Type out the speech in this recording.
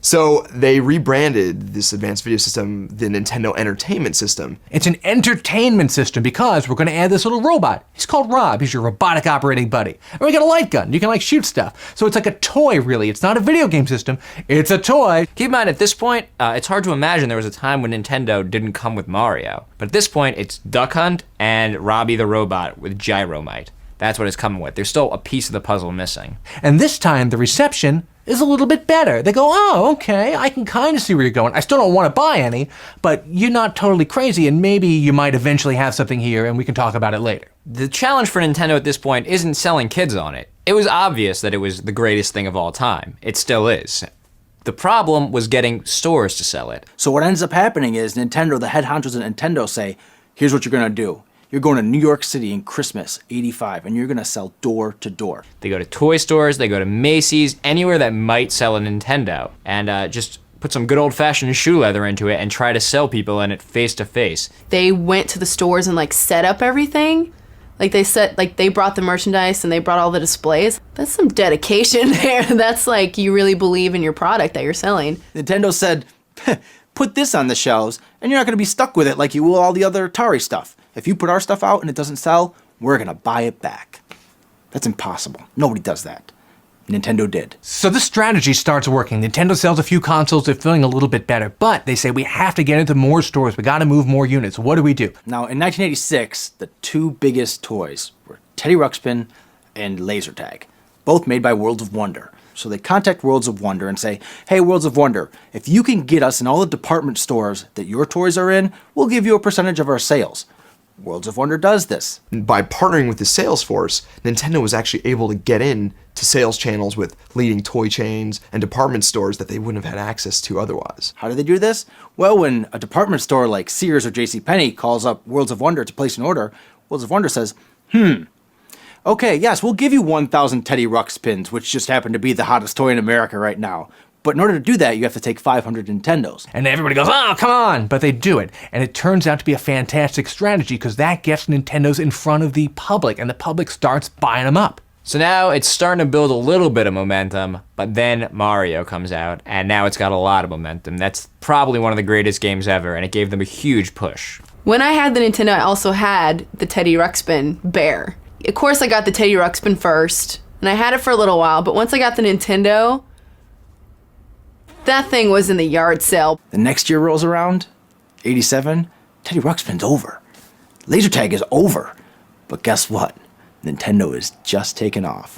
So they rebranded this advanced video system the Nintendo Entertainment System. It's an entertainment system because we're going to add this little robot. He's called Rob. He's your robotic operating buddy. And we got a light gun. You can like shoot stuff. So it's like a toy, really. It's not a video game system. It's a toy. Keep in mind, at this point, it's hard to imagine there was a time when Nintendo didn't come with Mario. But at this point, it's Duck Hunt and Robbie the Robot with Gyromite. That's what it's coming with. There's still a piece of the puzzle missing. And this time, the reception is a little bit better. They go, oh, okay, I can kind of see where you're going. I still don't want to buy any, but you're not totally crazy, and maybe you might eventually have something here, and we can talk about it later. The challenge for Nintendo at this point isn't selling kids on it. It was obvious that it was the greatest thing of all time. It still is. The problem was getting stores to sell it. So what ends up happening is Nintendo, the head honchos at Nintendo say, here's what you're gonna do. You're going to New York City in Christmas, '85, and you're gonna sell door to door. They go to toy stores, they go to Macy's, anywhere that might sell a Nintendo, and just put some good old-fashioned shoe leather into it and try to sell people in it face to face. They went to the stores and like set up everything. Like they brought the merchandise and they brought all the displays. That's some dedication there. That's like you really believe in your product that you're selling. Nintendo said, put this on the shelves and you're not gonna be stuck with it like you will all the other Atari stuff. If you put our stuff out and it doesn't sell, we're gonna buy it back. That's impossible. Nobody does that. Nintendo did. So this strategy starts working. Nintendo sells a few consoles, they're feeling a little bit better, but they say we have to get into more stores, we gotta move more units. What do we do? Now, in 1986, the two biggest toys were Teddy Ruxpin and Laser Tag, both made by Worlds of Wonder. So they contact Worlds of Wonder and say, hey, Worlds of Wonder, if you can get us in all the department stores that your toys are in, we'll give you a percentage of our sales. Worlds of Wonder does this. By partnering with the sales force, Nintendo was actually able to get in to sales channels with leading toy chains and department stores that they wouldn't have had access to otherwise. How do they do this? Well, when a department store like Sears or JCPenney calls up Worlds of Wonder to place an order, Worlds of Wonder says, okay, yes, we'll give you 1,000 Teddy Ruxpins, which just happen to be the hottest toy in America right now. But in order to do that, you have to take 500 Nintendos. And everybody goes, oh, come on, but they do it. And it turns out to be a fantastic strategy because that gets Nintendos in front of the public and the public starts buying them up. So now it's starting to build a little bit of momentum, but then Mario comes out, and now it's got a lot of momentum. That's probably one of the greatest games ever, and it gave them a huge push. When I had the Nintendo, I also had the Teddy Ruxpin bear. Of course, I got the Teddy Ruxpin first, and I had it for a little while, but once I got the Nintendo, that thing was in the yard sale. The next year rolls around, 87, Teddy Ruxpin's over. Laser Tag is over. But guess what? Nintendo is just taking off.